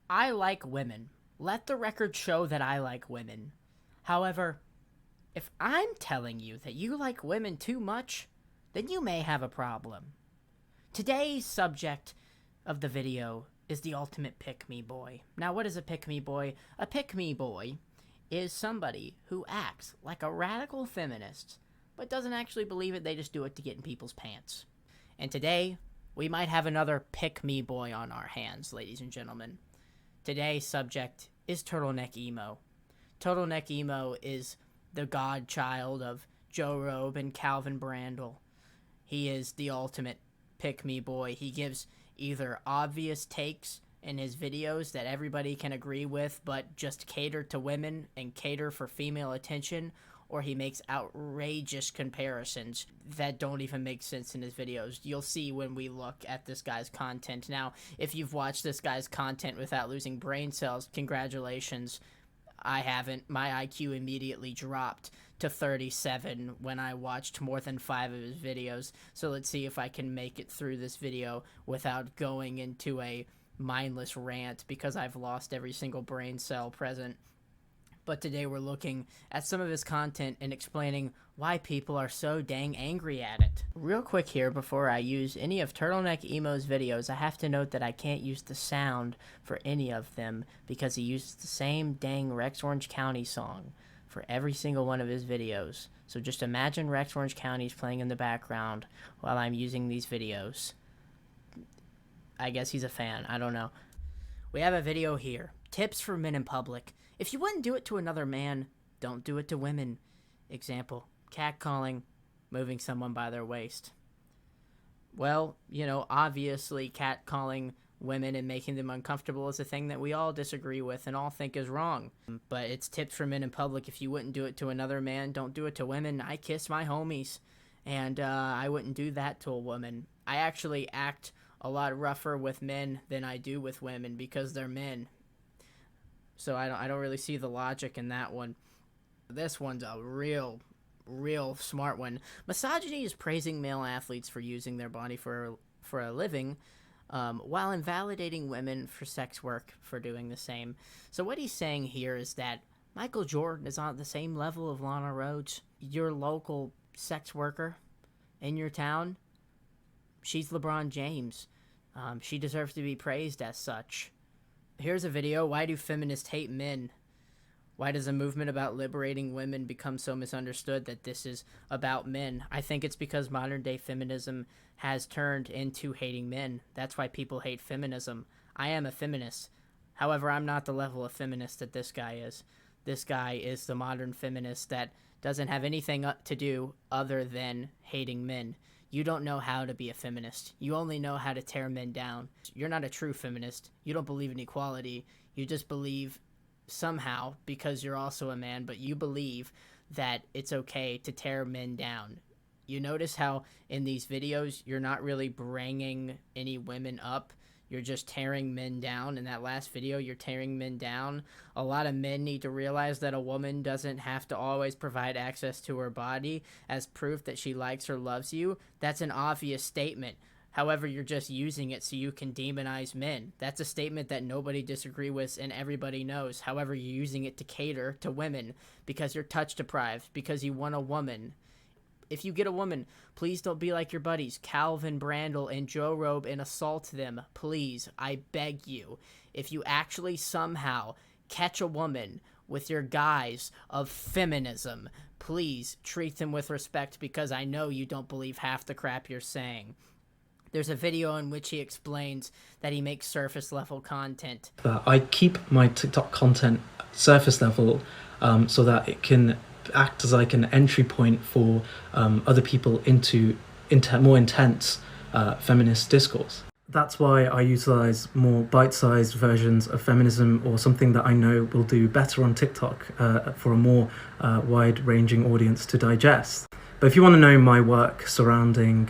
I like women. Let the record show that I like women. However, if I'm telling you that you like women too much, then you may have a problem. Today's subject of the video is the ultimate pick-me boy. Now, what is a pick-me boy? A pick-me boy is somebody who acts like a radical feminist, but doesn't actually believe it. They just do it to get in people's pants. And today, we might have another pick-me boy on our hands, ladies and gentlemen. Today's subject is Turtleneck Emo. Turtleneck Emo is the godchild of Joe Robe and Calvin Brandel. He is the ultimate pick-me boy. He gives either obvious takes in his videos that everybody can agree with, but just cater to women and cater for female attention, or he makes outrageous comparisons that don't even make sense in his videos. You'll see when we look at this guy's content. Now, if you've watched this guy's content without losing brain cells, congratulations. I haven't. My IQ immediately dropped to 37 when I watched more than 5 of his videos. So let's see if I can make it through this video without going into a mindless rant because I've lost every single brain cell present. But today we're looking at some of his content and explaining why people are so dang angry at it. Real quick here, before I use any of Turtleneck Emo's videos, I have to note that I can't use the sound for any of them because he uses the same dang Rex Orange County song for every single one of his videos. So just imagine Rex Orange County's playing in the background while I'm using these videos. I guess he's a fan. I don't know. We have a video here. Tips for men in public. If you wouldn't do it to another man, don't do it to women. Example, catcalling, moving someone by their waist. Well, obviously catcalling women and making them uncomfortable is a thing that we all disagree with and all think is wrong. But it's tips for men in public. If you wouldn't do it to another man, don't do it to women. I kiss my homies, and I wouldn't do that to a woman. I actually act a lot rougher with men than I do with women because they're men. So I don't really see the logic in that one. This one's a real smart one. Misogyny is praising male athletes for using their body for a living, while invalidating women for sex work for doing the same. So what he's saying here is that Michael Jordan is on the same level of Lana Rhoades. Your local sex worker in your town, she's LeBron James. She deserves to be praised as such. Here's a video. Why do feminists hate men? Why does a movement about liberating women become so misunderstood that this is about men? I think it's because modern day feminism has turned into hating men. That's why people hate feminism. I am a feminist. However, I'm not the level of feminist that this guy is. This guy is the modern feminist that doesn't have anything to do other than hating men. You don't know how to be a feminist. You only know how to tear men down. You're not a true feminist. You don't believe in equality. You just believe somehow, because you're also a man, but you believe that it's okay to tear men down. You notice how in these videos, you're not really bringing any women up. You're just tearing men down. In that last video, you're tearing men down. A lot of men need to realize that a woman doesn't have to always provide access to her body as proof that she likes or loves you. That's an obvious statement. However, you're just using it so you can demonize men. That's a statement that nobody disagrees with and everybody knows. However, you're using it to cater to women because you're touch deprived, because you want a woman. If you get a woman, please don't be like your buddies, Calvin Brandel and Joe Robe, and assault them. Please, I beg you. If you actually somehow catch a woman with your guise of feminism, please treat them with respect because I know you don't believe half the crap you're saying. There's a video in which he explains that he makes surface level content. I keep my TikTok content surface level so that it can act as like an entry point for other people into more intense feminist discourse. That's why I utilize more bite-sized versions of feminism or something that I know will do better on TikTok for a more wide-ranging audience to digest. But if you want to know my work surrounding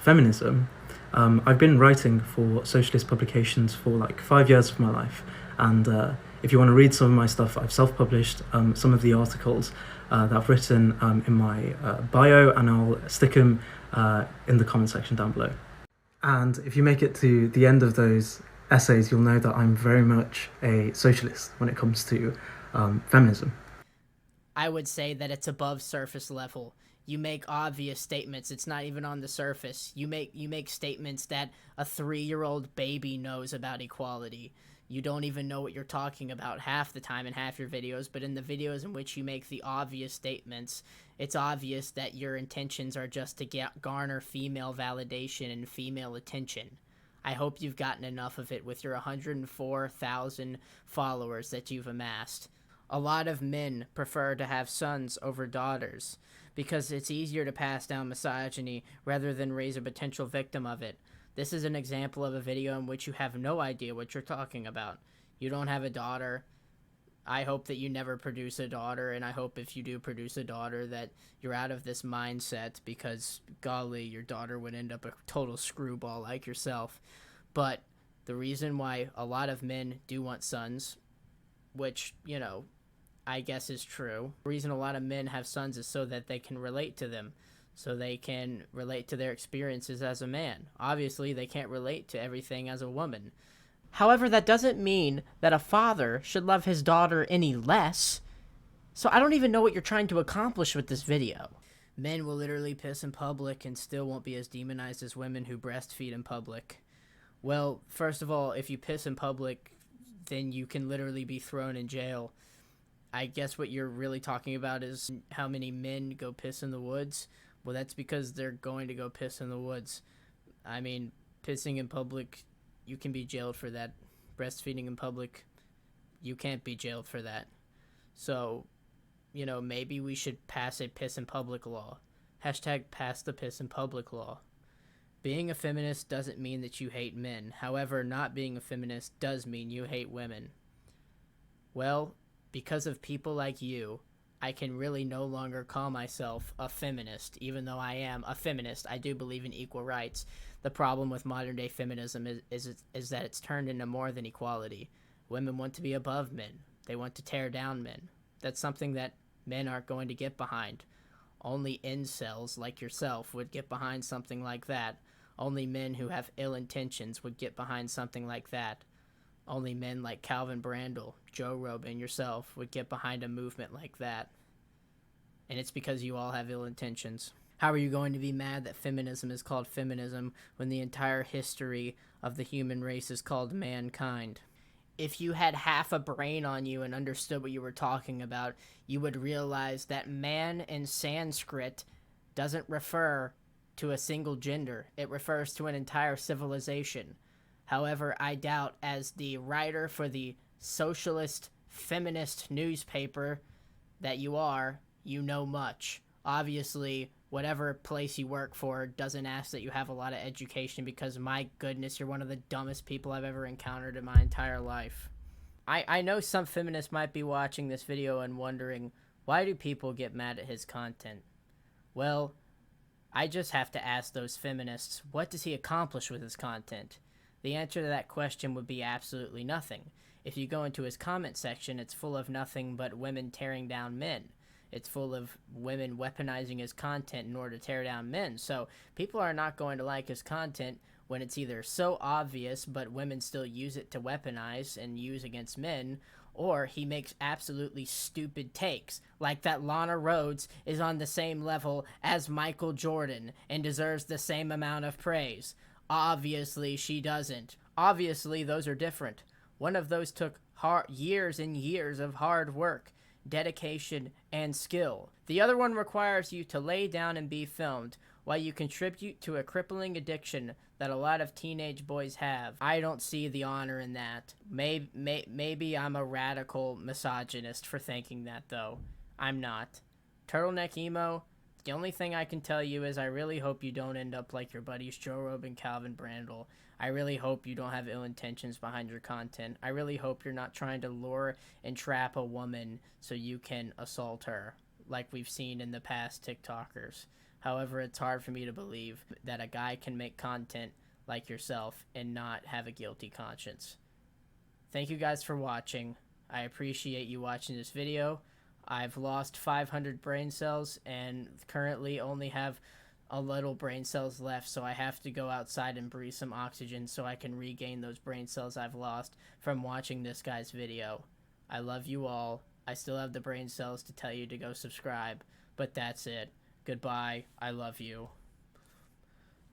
feminism, I've been writing for socialist publications for like 5 years of my life, and if you want to read some of my stuff, I've self-published some of the articles that I've written in my bio, and I'll stick them in the comment section down below. And if you make it to the end of those essays, you'll know that I'm very much a socialist when it comes to feminism. I would say that it's above surface level. You make obvious statements. It's not even on the surface. You make statements that a 3-year-old baby knows about equality. You don't even know what you're talking about half the time in half your videos, but in the videos in which you make the obvious statements, it's obvious that your intentions are just to garner female validation and female attention. I hope you've gotten enough of it with your 104,000 followers that you've amassed. A lot of men prefer to have sons over daughters because it's easier to pass down misogyny rather than raise a potential victim of it. This is an example of a video in which you have no idea what you're talking about. You don't have a daughter. I hope that you never produce a daughter, and I hope if you do produce a daughter that you're out of this mindset, because golly, your daughter would end up a total screwball like yourself. But the reason why a lot of men do want sons, which, I guess is true. The reason a lot of men have sons is so that they can relate to them, so they can relate to their experiences as a man. Obviously, they can't relate to everything as a woman. However, that doesn't mean that a father should love his daughter any less. So I don't even know what you're trying to accomplish with this video. Men will literally piss in public and still won't be as demonized as women who breastfeed in public. Well, first of all, if you piss in public, then you can literally be thrown in jail. I guess what you're really talking about is how many men go piss in the woods. Well, that's because they're going to go piss in the woods. I mean, pissing in public, you can be jailed for that. Breastfeeding in public, you can't be jailed for that. So, maybe we should pass a piss in public law. Hashtag pass the piss in public law. Being a feminist doesn't mean that you hate men. However, not being a feminist does mean you hate women. Well, because of people like you, I can really no longer call myself a feminist, even though I am a feminist. I do believe in equal rights. The problem with modern day feminism is that it's turned into more than equality. Women want to be above men. They want to tear down men. That's something that men aren't going to get behind. Only incels like yourself would get behind something like that. Only men who have ill intentions would get behind something like that. Only men like Calvin Brandel, Joe Rogan, yourself would get behind a movement like that. And it's because you all have ill intentions. How are you going to be mad that feminism is called feminism when the entire history of the human race is called mankind? If you had half a brain on you and understood what you were talking about, you would realize that man in Sanskrit doesn't refer to a single gender. It refers to an entire civilization. However, I doubt, as the writer for the socialist feminist newspaper that you are, you know much. Obviously, whatever place you work for doesn't ask that you have a lot of education, because my goodness, you're one of the dumbest people I've ever encountered in my entire life. I know some feminists might be watching this video and wondering, why do people get mad at his content? Well, I just have to ask those feminists, what does he accomplish with his content? The answer to that question would be absolutely nothing. If you go into his comment section, it's full of nothing but women tearing down men. It's full of women weaponizing his content in order to tear down men. So people are not going to like his content when it's either so obvious but women still use it to weaponize and use against men, or he makes absolutely stupid takes, like that Lana Rhoades is on the same level as Michael Jordan and deserves the same amount of praise. Obviously, she doesn't. Obviously, those are different. One of those took years and years of hard work, dedication, and skill. The other one requires you to lay down and be filmed while you contribute to a crippling addiction that a lot of teenage boys have. I don't see the honor in that. Maybe I'm a radical misogynist for thinking that, though. I'm not. Turtleneck Emo, the only thing I can tell you is I really hope you don't end up like your buddies Joe Rogan and Calvin Brandel. I really hope you don't have ill intentions behind your content. I really hope you're not trying to lure and trap a woman so you can assault her, like we've seen in the past TikTokers. However, it's hard for me to believe that a guy can make content like yourself and not have a guilty conscience. Thank you guys for watching. I appreciate you watching this video. I've lost 500 brain cells and currently only have a little brain cells left, so I have to go outside and breathe some oxygen so I can regain those brain cells I've lost from watching this guy's video. I love you all. I still have the brain cells to tell you to go subscribe, but that's it. Goodbye. I love you.